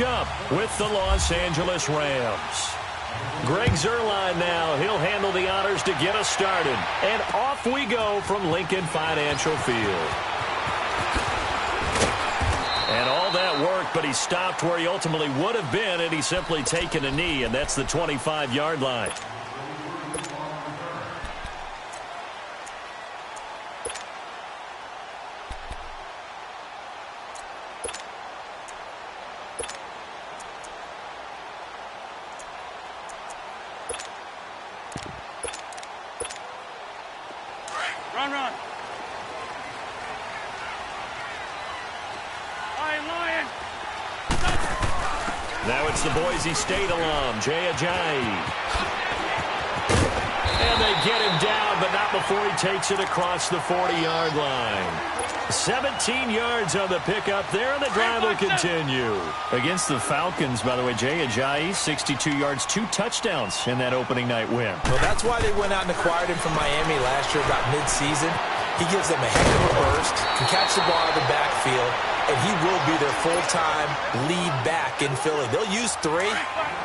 Up with the Los Angeles Rams. Greg Zuerlein now. He'll handle the honors to get us started. And off we go from Lincoln Financial Field. And all that work, but he stopped where he ultimately would have been, and he's simply taken a knee, and that's the 25-yard line. Run. Lion. Now it's the Boise State alum, Jay Ajayi. And they get him down, but not before he takes it across the 40-yard line. 17 yards on the pickup there, and the drive will continue. Against the Falcons, by the way, Jay Ajayi, 62 yards, 2 touchdowns in that opening night win. Well, that's why they went out and acquired him from Miami last year about mid-season. He gives them a heck of a burst, can catch the ball out of the backfield, and he will be their full-time lead back in Philly. They'll use 3,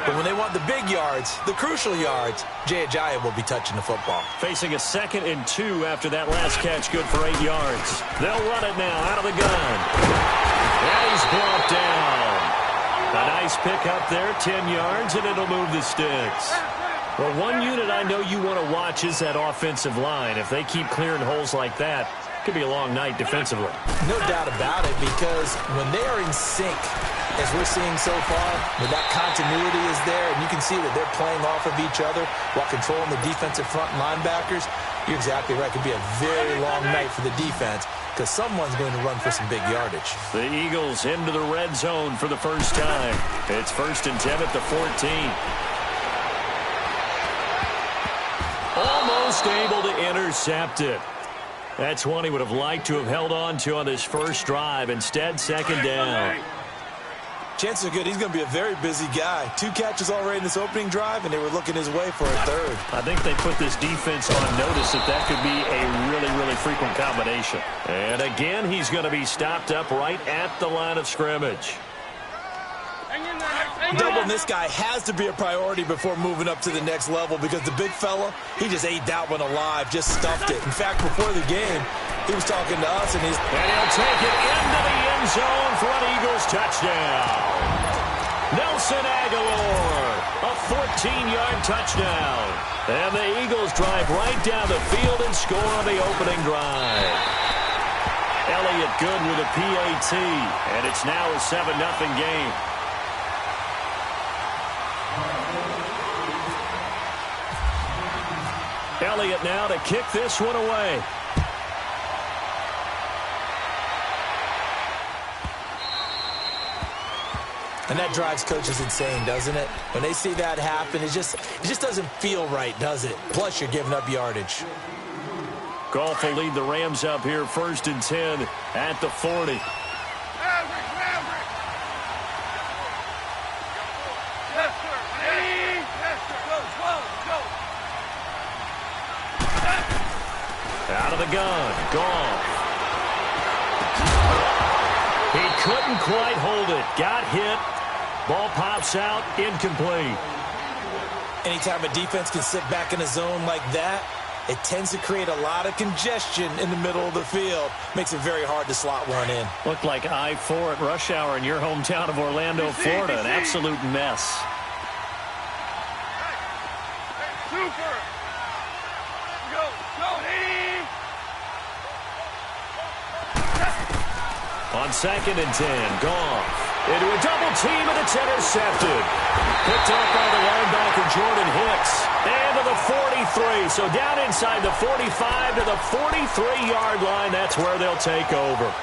but when they want the big yards, the crucial yards, Jay Ajayi will be touching the football. Facing a 2nd and 2 after that last catch, good for 8 yards. They'll run it now out of the gun. And he's brought down. A nice pickup there, 10 yards, and it'll move the sticks. Well, one unit I know you want to watch is that offensive line. If they keep clearing holes like that, it could be a long night defensively. No doubt about it, because when they are in sync, as we're seeing so far, when that continuity is there, and you can see that they're playing off of each other while controlling the defensive front linebackers, you're exactly right. It could be a very long night for the defense because someone's going to run for some big yardage. The Eagles into the red zone for the first time. It's 1st and 10 at the 14. Almost able to intercept it. That's one he would have liked to have held on to on this first drive. Instead, 2nd down. Chances are good he's going to be a very busy guy. 2 catches already in this opening drive, and they were looking his way for a 3rd. I think they put this defense on notice that could be a really, really frequent combination. And again, he's going to be stopped up right at the line of scrimmage. Doubling this guy has to be a priority before moving up to the next level because the big fella, he just ate that one alive, just stuffed it. In fact, before the game, he was talking to us, and he'll take it into the end zone for an Eagles touchdown. Nelson Aguilar, a 14-yard touchdown. And the Eagles drive right down the field and score on the opening drive. Elliott good with a PAT, and it's now a 7-0 game. Elliott now to kick this one away. And that drives coaches insane, doesn't it? When they see that happen, it just doesn't feel right, does it? Plus, you're giving up yardage. Goff will lead the Rams up here, 1st and 10 at the 40. Out of the gun, Goff. He couldn't quite hold it. Got hit. Ball pops out, incomplete. Anytime a defense can sit back in a zone like that, it tends to create a lot of congestion in the middle of the field. Makes it very hard to slot one in. Looked like I-4 at rush hour in your hometown of Orlando, Florida. An absolute mess. Super. Go. On 2nd and 10, Goff into a double team, and it's intercepted. Picked up by the linebacker Jordan Hicks. And to the 43. So down inside the 45 to the 43-yard line. That's where they'll take over.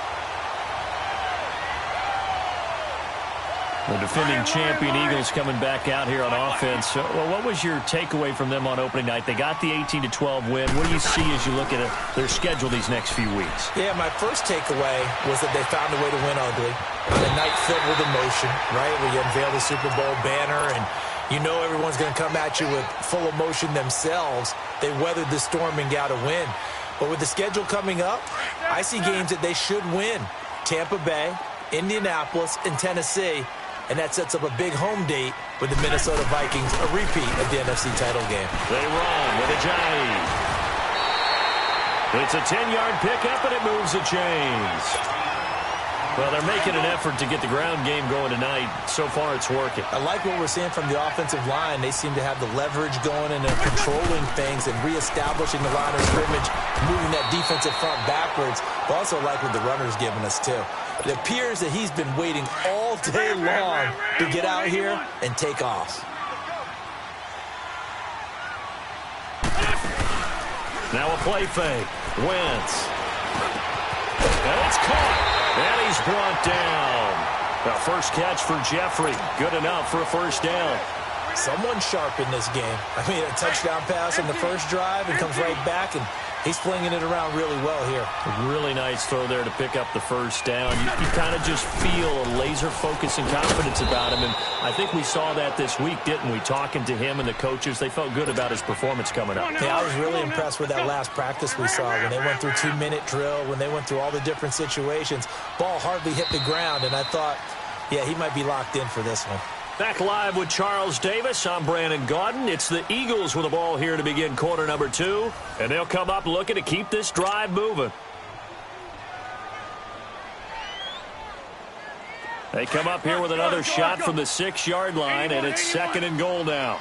The defending champion Eagles coming back out here on offense. Well, what was your takeaway from them on opening night? They got the 18-12 win. What do you see as you look at their schedule these next few weeks? Yeah, my first takeaway was that they found a way to win ugly on a night filled with emotion, right? Where you unveil the Super Bowl banner and you know everyone's going to come at you with full emotion themselves. They weathered the storm and got a win. But with the schedule coming up, I see games that they should win. Tampa Bay, Indianapolis, and Tennessee. and that sets up a big home date with the Minnesota Vikings, a repeat of the NFC title game. They run with Ajayi. It's a 10-yard pickup, and it moves the chains. Well, they're making an effort to get the ground game going tonight. So far, it's working. I like what we're seeing from the offensive line. They seem to have the leverage going and they're controlling things and reestablishing the line of scrimmage, moving that defensive front backwards. But also like what the runner's giving us, too. It appears that he's been waiting all day long to get out here and take off. Now a play fake. Wentz. And it's caught. And he's brought down. The first catch for Jeffrey. Good enough for a first down. Someone sharp in this game. I mean, a touchdown pass on the first drive and comes right back, and he's flinging it around really well here. A really nice throw there to pick up the first down. You kind of just feel a laser focus and confidence about him, and I think we saw that this week, didn't we? Talking to him and the coaches, they felt good about his performance coming up. Yeah, I was really impressed with that last practice we saw when they went through 2-minute drill, when they went through all the different situations. Ball hardly hit the ground, and I thought, yeah, he might be locked in for this one. Back live with Charles Davis. I'm Brandon Gaudin. It's the Eagles with the ball here to begin quarter number 2. And they'll come up looking to keep this drive moving. They come up here with another shot from the 6-yard line, and it's 2nd and goal now.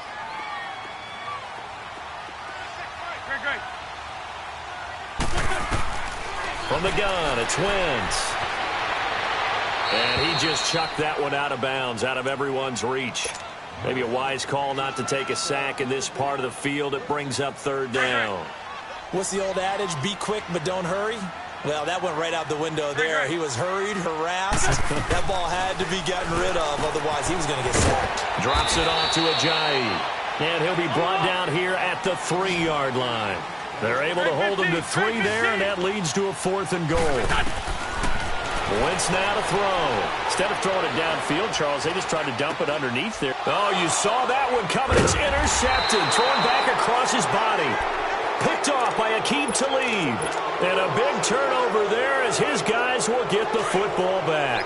From the gun, it's Wentz. And he just chucked that one out of bounds, out of everyone's reach. Maybe a wise call not to take a sack in this part of the field. It brings up 3rd down. What's the old adage? Be quick, but don't hurry. Well, that went right out the window there. He was hurried, harassed. That ball had to be gotten rid of. Otherwise, he was going to get sacked. Drops it off to Ajayi. And he'll be brought down here at the 3-yard line. They're able to hold him to 3 there, and that leads to a 4th and goal. Wentz now to throw. Instead of throwing it downfield, Charles, they just tried to dump it underneath there. Oh, you saw that one coming. It's intercepted. Thrown back across his body. Picked off by Akeem Talib. And a big turnover there as his guys will get the football back.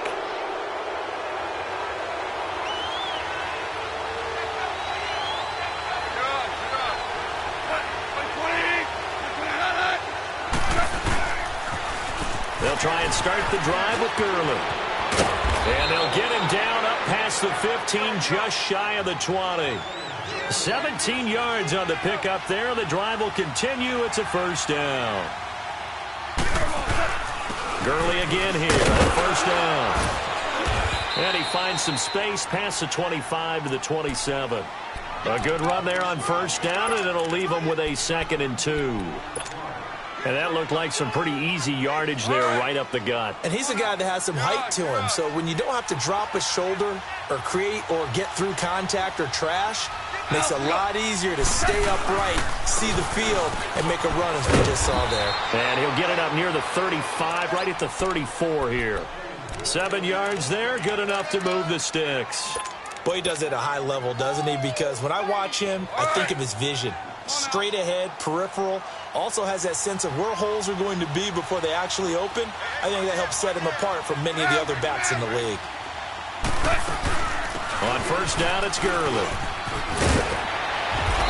They'll try and start the drive with Gurley. And they'll get him down up past the 15, just shy of the 20. 17 yards on the pickup there. The drive will continue. It's a first down. Gurley again here. First down. And he finds some space past the 25 to the 27. A good run there on first down, and it'll leave him with a 2nd and 2. And that looked like some pretty easy yardage there right up the gut. And he's a guy that has some height to him. So when you don't have to drop a shoulder or create or get through contact or trash, makes it a lot easier to stay upright, see the field, and make a run as we just saw there. And he'll get it up near the 35, right at the 34 here. 7 yards there, good enough to move the sticks. Boy, he does it at a high level, doesn't he? Because when I watch him, I think of his vision. Straight ahead, peripheral, also has that sense of where holes are going to be before they actually open. I think that helps set him apart from many of the other backs in the league. On first down, it's Gurley.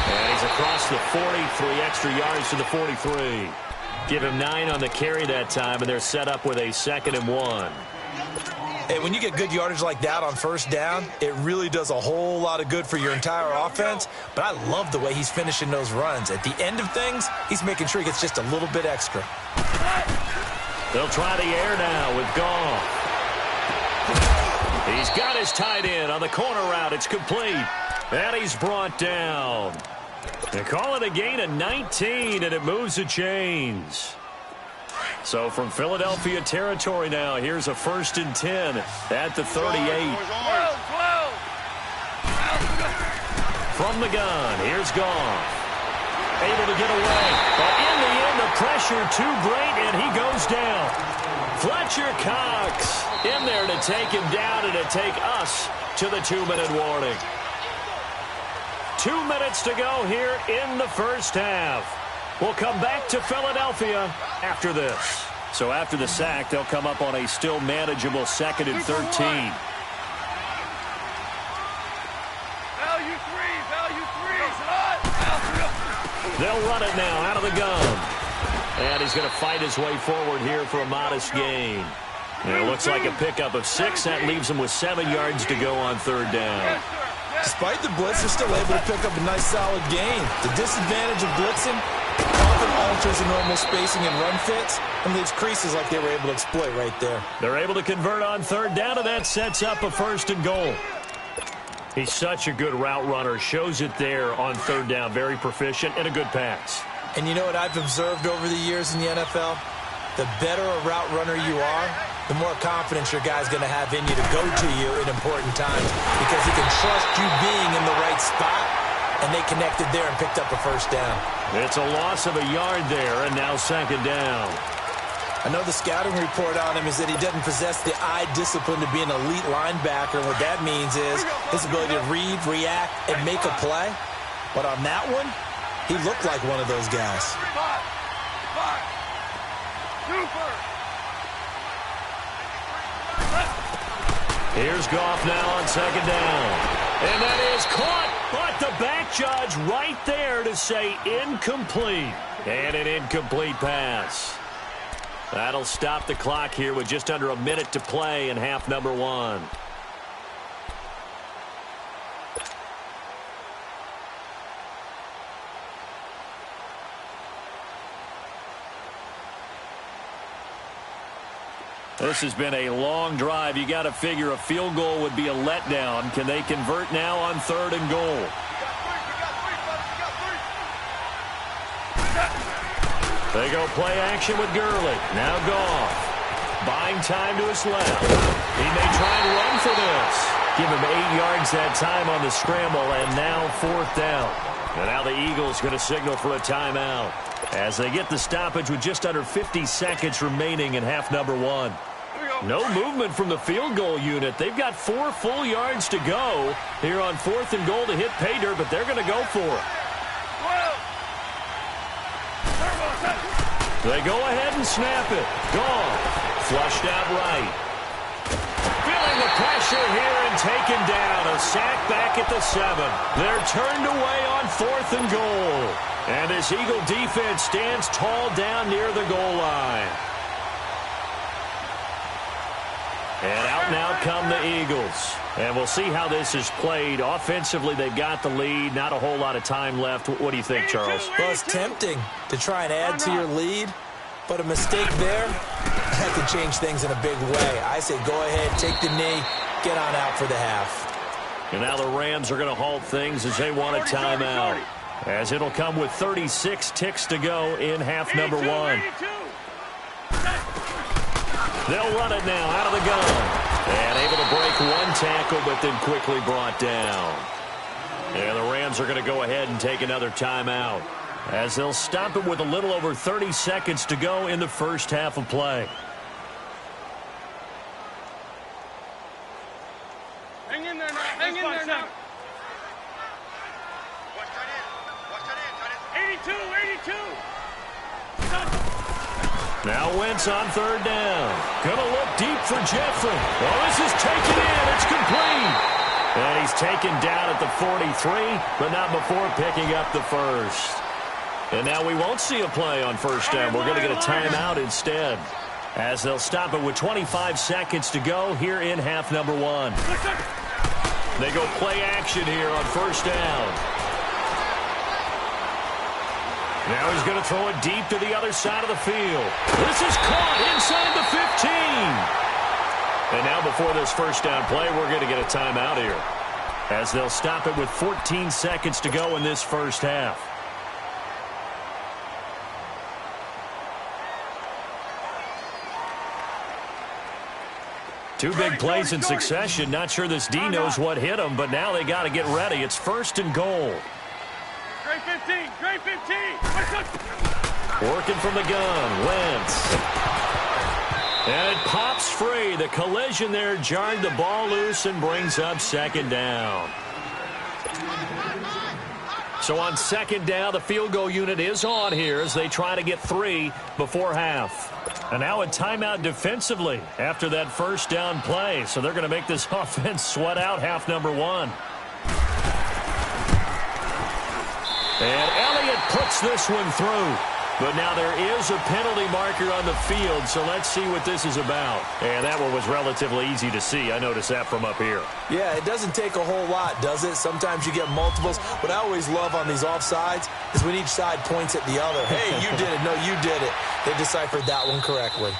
And he's across the 43 extra yards to the 43. Give him 9 on the carry that time, and they're set up with a 2nd and 1. And when you get good yardage like that on first down, it really does a whole lot of good for your entire offense. But I love the way he's finishing those runs. At the end of things, he's making sure he gets just a little bit extra. They'll try the air now with Goff. He's got his tight end on the corner route. It's complete. And he's brought down. They call it a gain of 19, and it moves the chains. So from Philadelphia territory now, here's a 1st and 10 at the 38. From the gun, here's Goff. Able to get away. But in the end, the pressure too great, and he goes down. Fletcher Cox in there to take him down and to take us to the 2-minute warning. 2 minutes to go here in the first half. We'll come back to Philadelphia after this. So after the sack, they'll come up on a still manageable 2nd and 13. Value three. They'll run it now out of the gun. And he's going to fight his way forward here for a modest gain. And it looks like a pickup of 6. That leaves him with 7 yards to go on third down. Despite the blitz, they're still able to pick up a nice solid gain. The disadvantage of blitzing often alters the normal spacing and run fits and leaves creases like they were able to exploit right there. They're able to convert on third down, and that sets up a 1st and goal. He's such a good route runner. Shows it there on third down. Very proficient and a good pass. And you know what I've observed over the years in the NFL? The better a route runner you are, the more confidence your guy's going to have in you to go to you in important times because he can trust you being in the right spot, and they connected there and picked up a 1st down. It's a loss of a yard there, and now 2nd down. I know the scouting report on him is that he doesn't possess the eye discipline to be an elite linebacker. What that means is his ability to read, react, and make a play. But on that one, he looked like one of those guys. Five. Super. Here's Goff now on 2nd down. And that is caught, but the back judge right there to say incomplete. And an incomplete pass. That'll stop the clock here with just under a minute to play in half number 1. This has been a long drive. You got to figure a field goal would be a letdown. Can they convert now on 3rd and goal? They go play action with Gurley. Now Goff. Buying time to his left. He may try and run for this. Give him 8 yards that time on the scramble, and now 4th down. And now the Eagles going to signal for a timeout as they get the stoppage with just under 50 seconds remaining in half number 1. No movement from the field goal unit. They've got 4 full yards to go here on 4th and goal to hit pay dirt, but they're going to go for it. They go ahead and snap it. Gone. Flushed out right. Feeling the pressure here and taken down. A sack back at the 7. They're turned away on 4th and goal. And this Eagle defense stands tall down near the goal line. And out now come the Eagles. And we'll see how this is played. Offensively, they've got the lead. Not a whole lot of time left. What do you think, Charles? Well, it's tempting to try and add to your lead, but a mistake there, that could change things in a big way. I say go ahead, take the knee, get on out for the half. And now the Rams are going to halt things as they want a timeout. As it'll come with 36 ticks to go in half number 1. They'll run it now out of the gun. And able to break 1 tackle, but then quickly brought down. And the Rams are going to go ahead and take another timeout as they'll stop it with a little over 30 seconds to go in the first half of play. Hang in there now. Hang in there now. 82. Now Wentz on 3rd down. Gonna look deep for Jeffrey. Well, this is taken in. It's complete. And he's taken down at the 43, but not before picking up the 1st. And now we won't see a play on 1st down. We're going to get a timeout instead, as they'll stop it with 25 seconds to go here in half number 1. They go play action here on 1st down. Now he's going to throw it deep to the other side of the field. This is caught inside the 15. And now before this 1st down play, we're going to get a timeout here, as they'll stop it with 14 seconds to go in this first half. Two big plays in succession. Not sure this D knows what hit him, but now they got to get ready. It's 1st and goal. Great 15. Working from the gun, Wentz. And it pops free. The collision there jarred the ball loose and brings up 2nd down. So on 2nd down, the field goal unit is on here as they try to get 3 before half. And now a timeout defensively after that 1st down play. So they're going to make this offense sweat out half number 1. And Elliott puts this one through. But now there is a penalty marker on the field, so let's see what this is about. And that one was relatively easy to see. I noticed that from up here. Yeah, it doesn't take a whole lot, does it? Sometimes you get multiples. What I always love on these offsides is when each side points at the other. Hey, you did it. No, you did it. They deciphered that one correctly.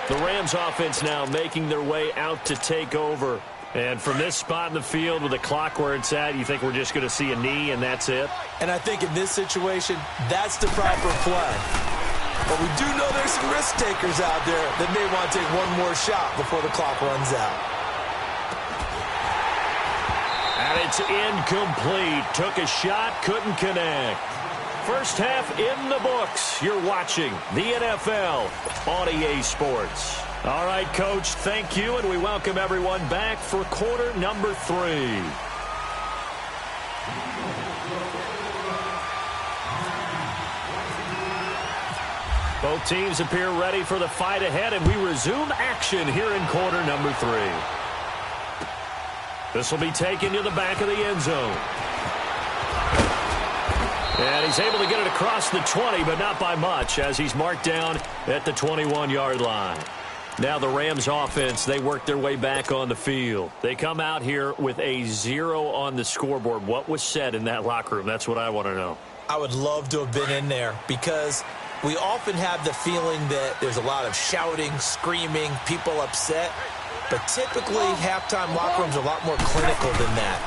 The Rams offense now making their way out to take over. And from this spot in the field with the clock where it's at, you think we're just going to see a knee and that's it? And I think in this situation, that's the proper play. But we do know there's some risk takers out there that may want to take one more shot before the clock runs out. And it's incomplete. Took a shot, couldn't connect. First half in the books. You're watching the NFL on EA Sports. All right, Coach, thank you, and we welcome everyone back for quarter number 3. Both teams appear ready for the fight ahead, and we resume action here in quarter number 3. This will be taken to the back of the end zone. And he's able to get it across the 20, but not by much, as he's marked down at the 21-yard line. Now the Rams offense, they work their way back on the field. They come out here with a 0 on the scoreboard. What was said in that locker room? That's what I want to know. I would love to have been in there because we often have the feeling that there's a lot of shouting, screaming, people upset. But typically, halftime locker rooms are a lot more clinical than that.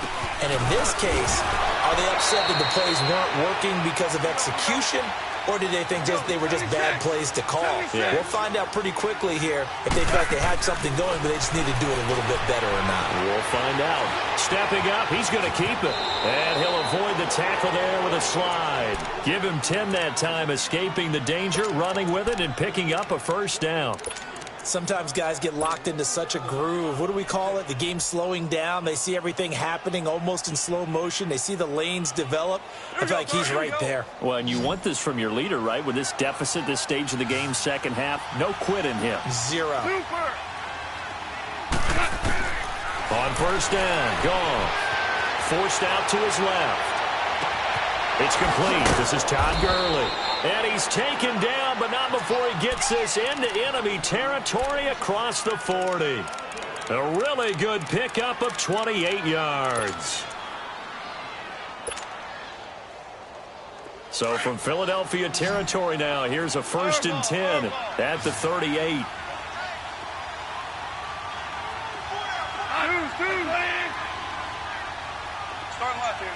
And in this case, are they upset that the plays weren't working because of execution? Or did they think they were just bad plays to call? Yeah. We'll find out pretty quickly here if they felt they had something going, but they just need to do it a little bit better or not. We'll find out. Stepping up, he's going to keep it. And he'll avoid the tackle there with a slide. Give him 10 that time, escaping the danger, running with it, and picking up a first down. Sometimes guys get locked into such a groove. What do we call it? The game's slowing down. They see everything happening almost in slow motion. They see the lanes develop. I feel like he's right there. Well, and you want this from your leader, right? With this deficit, this stage of the game, second half, no quit in him. 0. On first down, gone. Forced out to his left. It's complete. This is Todd Gurley. And he's taken down, but not before he gets this into enemy territory across the 40. A really good pickup of 28 yards. So from Philadelphia territory now, here's a 1st and 10 at the 38. Starting left here.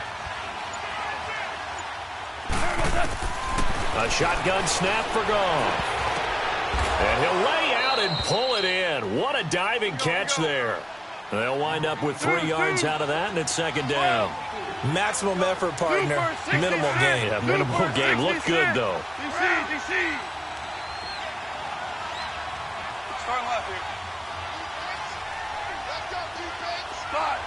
A shotgun snap for Goff. And he'll lay out and pull it in. What a diving catch there. They'll wind up with 3 yards out of that, and it's second down. Maximum effort, partner. Minimal gain. Yeah, minimal gain. Look good, though. DC. Starting left here. Let's go, defense. 5.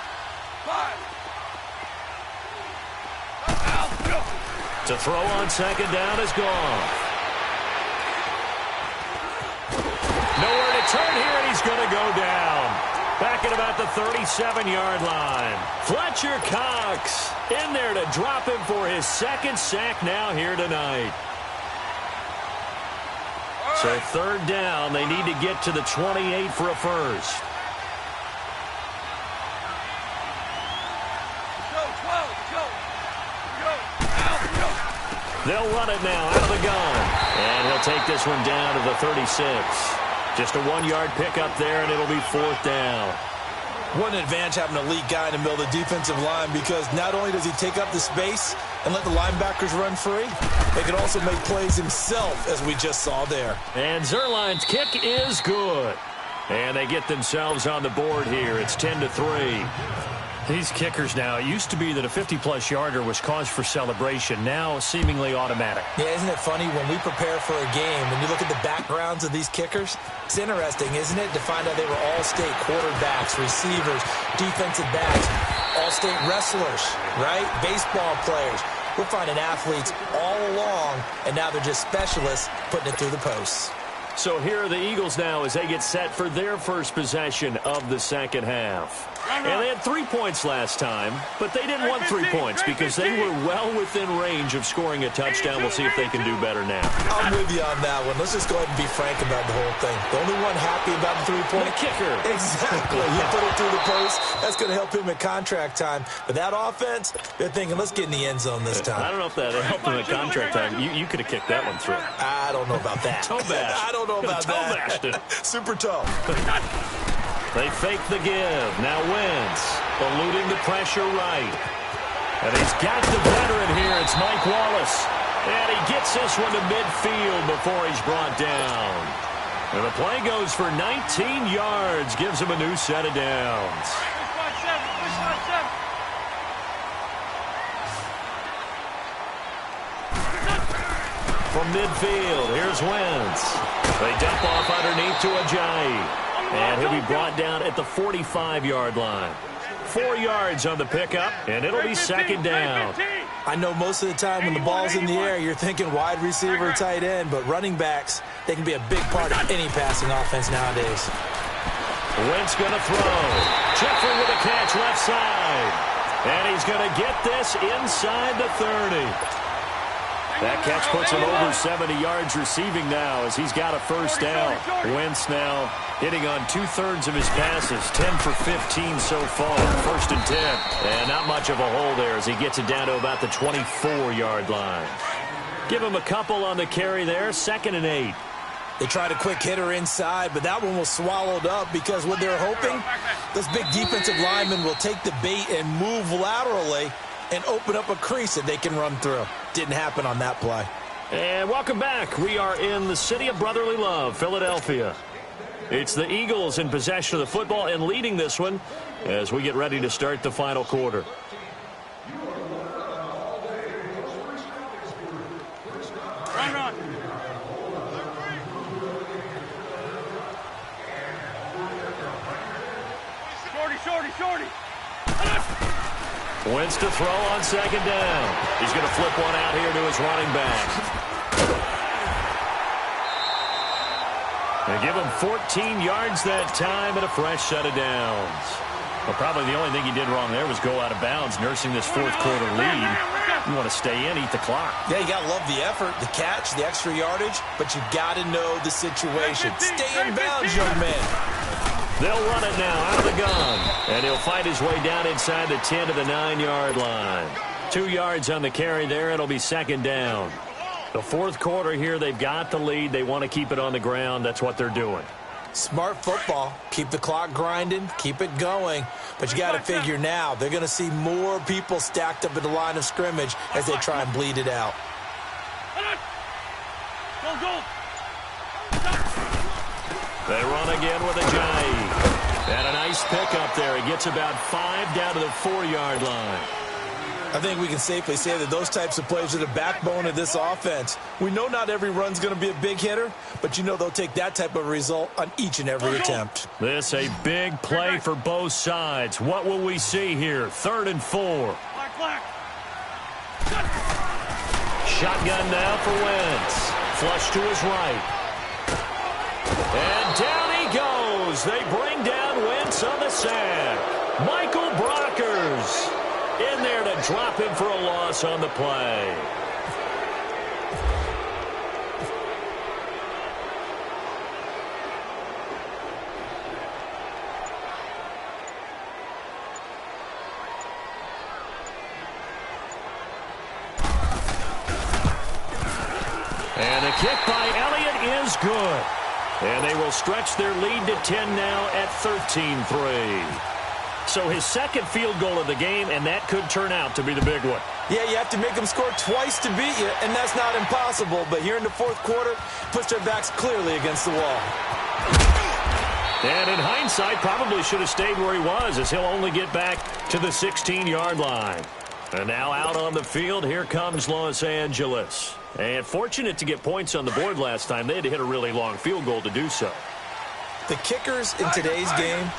To throw on second down is gone. Nowhere to turn here, and he's going to go down. Back at about the 37-yard line. Fletcher Cox in there to drop him for his 2nd sack now here tonight. So 3rd down, they need to get to the 28 for a first. They'll run it now out of the gun. And he'll take this one down to the 36. Just a 1-yard pickup there, and it'll be 4th down. What an advantage having an elite guy in the middle of the defensive line, because not only does he take up the space and let the linebackers run free, he can also make plays himself, as we just saw there. And Zerline's kick is good. And they get themselves on the board here. It's 10-3. These kickers now, it used to be that a 50-plus yarder was cause for celebration. Now, seemingly automatic. Yeah, isn't it funny when we prepare for a game, when you look at the backgrounds of these kickers, it's interesting, isn't it, to find out they were all-state quarterbacks, receivers, defensive backs, all-state wrestlers, right? Baseball players. We're finding athletes all along, and now they're just specialists putting it through the posts. So here are the Eagles now as they get set for their first possession of the second half. And they had 3 points last time, but they didn't want 3 points because they were well within range of scoring a touchdown. We'll see if they can do better now. I'm with you on that one. Let's just go ahead and be frank about the whole thing. The only one happy about the 3-point. The kicker. Exactly. He put it through the post. That's going to help him at contract time. But that offense, they're thinking, let's get in the end zone this time. I don't know if that helped him at contract time. You could have kicked that one through. I don't know about that. Toe bash. I don't know about that. Toe bashed it. Super toe. They fake the give. Now Wentz eluding the pressure right. And he's got the veteran here. It's Mike Wallace. And he gets this one to midfield before he's brought down. And the play goes for 19 yards. Gives him a new set of downs. From midfield, here's Wentz. They dump off underneath to Ajayi. And he'll be brought down at the 45-yard line. 4 yards on the pickup, and it'll be second down. I know most of the time when the ball's in the air, you're thinking wide receiver, tight end, but running backs, they can be a big part of any passing offense nowadays. Wentz going to throw. Jeffrey with a catch left side. And he's going to get this inside the 30. That catch puts him over 70 yards receiving now as he's got a first down. Wentz now hitting on 2/3 of his passes, 10 for 15 so far, 1st and 10. And not much of a hole there as he gets it down to about the 24-yard line. Give him a couple on the carry there, 2nd and 8. They tried a quick hitter inside, but that one was swallowed up because what they're hoping, those big defensive linemen will take the bait and move laterally and open up a crease that they can run through. Didn't happen on that play. And welcome back. We are in the city of brotherly love, Philadelphia. It's the Eagles in possession of the football and leading this one as we get ready to start the final quarter. Run. Shorty. Wentz to throw on 2nd down. He's going to flip one out here to his running back. And give him 14 yards that time and a fresh set of downs. Well, probably the only thing he did wrong there was go out of bounds, nursing this 4th quarter lead. You want to stay in, eat the clock. Yeah, you got to love the effort, the catch, the extra yardage, but you got to know the situation. Stay in bounds, young man. They'll run it now out of the gun. And he'll fight his way down inside the 10 to the 9-yard line. 2 yards on the carry there. It'll be 2nd down. The 4th quarter here, they've got the lead. They want to keep it on the ground. That's what they're doing. Smart football. Keep the clock grinding. Keep it going. But you got to figure now, they're going to see more people stacked up at the line of scrimmage as they try and bleed it out. Go. They run again with Ajayi. And a nice pickup there. He gets about 5 down to the 4-yard line. I think we can safely say that those types of plays are the backbone of this offense. We know not every run's going to be a big hitter, but you know they'll take that type of result on each and every attempt. This a big play for both sides. What will we see here? 3rd and 4. Black. Shotgun now for Wentz. Flush to his right. And down he goes. They bring down Wentz on the sack. Michael Brockers in there to drop him for a loss on the play. And the kick by Elliott is good. And they will stretch their lead to 10 now at 13-3. So his 2nd field goal of the game, and that could turn out to be the big one. Yeah, you have to make them score twice to beat you, and that's not impossible. But here in the 4th quarter, puts their backs clearly against the wall. And in hindsight, probably should have stayed where he was, as he'll only get back to the 16-yard line. And now out on the field, here comes Los Angeles. And fortunate to get points on the board last time. They had to hit a really long field goal to do so. The kickers in today's game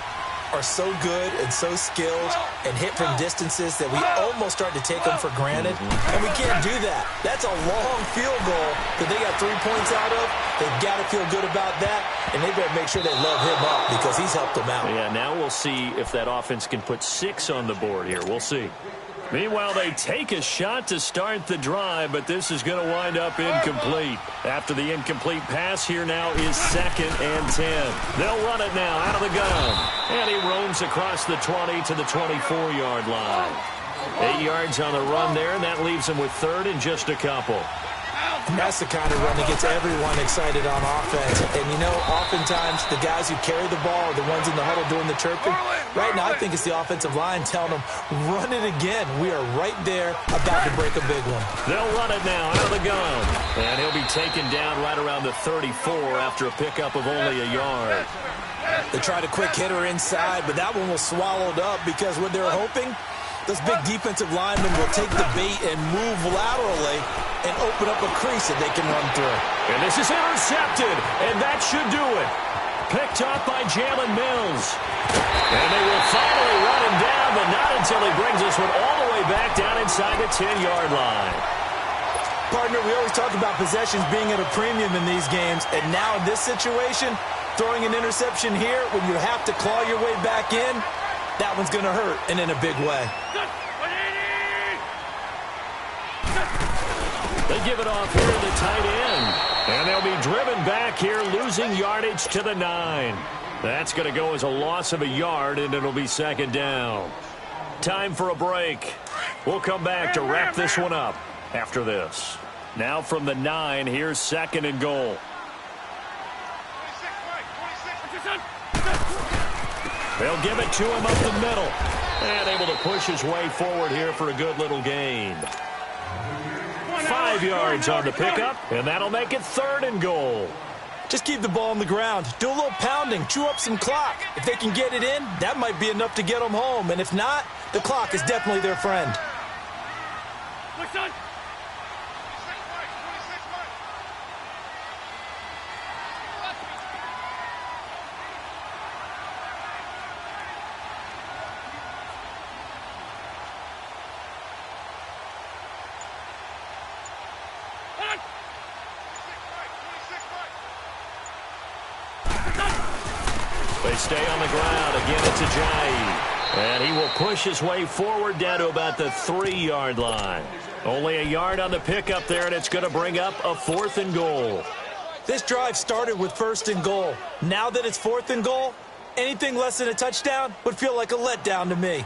are so good and so skilled and hit from distances that we almost start to take them for granted, and we can't do that. That's a long field goal that they got 3 points out of. They've got to feel good about that, and they better make sure they love him up because he's helped them out. Yeah, now we'll see if that offense can put 6 on the board here. We'll see. Meanwhile, they take a shot to start the drive, but this is going to wind up incomplete. After the incomplete pass, here now is 2nd and 10. They'll run it now out of the gun. And he roams across the 20 to the 24-yard line. 8 yards on the run there, and that leaves him with 3rd and just a couple. That's the kind of run that gets everyone excited on offense. And, you know, oftentimes the guys who carry the ball are the ones in the huddle doing the chirping. Right now, I think it's the offensive line telling them, run it again. We are right there about to break a big one. They'll run it now out of the gun. And he'll be taken down right around the 34 after a pickup of only a yard. They tried a quick hitter inside, but that one was swallowed up because what they're hoping, those big defensive linemen will take the bait and move laterally and open up a crease that they can run through. And this is intercepted, and that should do it. Picked off by Jalen Mills. And they will finally run him down, but not until he brings this one all the way back down inside the 10-yard line. Partner, we always talk about possessions being at a premium in these games, and now in this situation, throwing an interception here when you have to claw your way back in, that one's going to hurt, and in a big way. They give it off here to the tight end. And they'll be driven back here, losing yardage to the 9. That's going to go as a loss of a yard, and it'll be 2nd down. Time for a break. We'll come back to wrap this one up after this. Now from the 9, here's 2nd and goal. They'll give it to him up the middle. And able to push his way forward here for a good little gain. 5 yards on the pickup, and that'll make it 3rd and goal. Just keep the ball on the ground. Do a little pounding. Chew up some clock. If they can get it in, that might be enough to get them home. And if not, the clock is definitely their friend. They stay on the ground. Again, it's Ajayi. And he will push his way forward down to about the 3-yard line. Only a yard on the pickup there, and it's going to bring up a 4th and goal. This drive started with 1st and goal. Now that it's 4th and goal, anything less than a touchdown would feel like a letdown to me.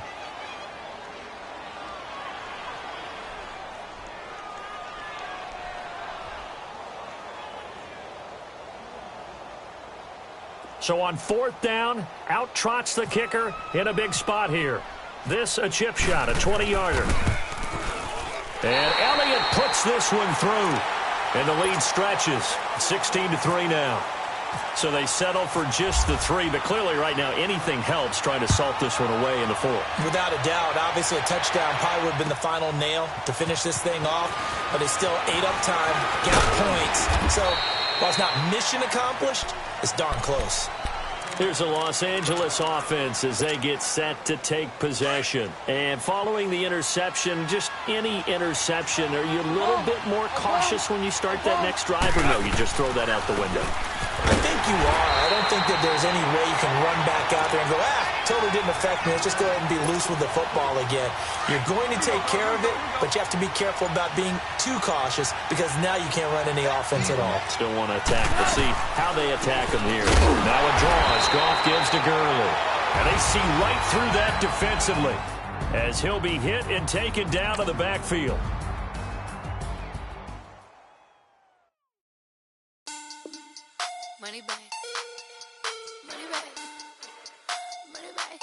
So on 4th down, out trots the kicker in a big spot here. This a chip shot, a 20-yarder. And Elliott puts this one through. And the lead stretches, 16-3 now. So they settle for just the 3, but clearly right now anything helps trying to salt this one away in the 4. Without a doubt, obviously a touchdown probably would have been the final nail to finish this thing off, but it's still ate up time, got points. So while it's not mission accomplished, it's darn close. Here's a Los Angeles offense as they get set to take possession. And following the interception, just any interception, are you a little bit more cautious when you start that next drive, or no, you just throw that out the window? I think you are. I don't think that there's any way you can run back out there and go, totally didn't affect me. Let's just go ahead and be loose with the football again. You're going to take care of it, but you have to be careful about being too cautious because now you can't run any offense at all. Still want to attack. We'll see how they attack him here. Now a draw as Goff gives to Gurley. And they see right through that defensively as he'll be hit and taken down to the backfield. Money back. Money back. Money back.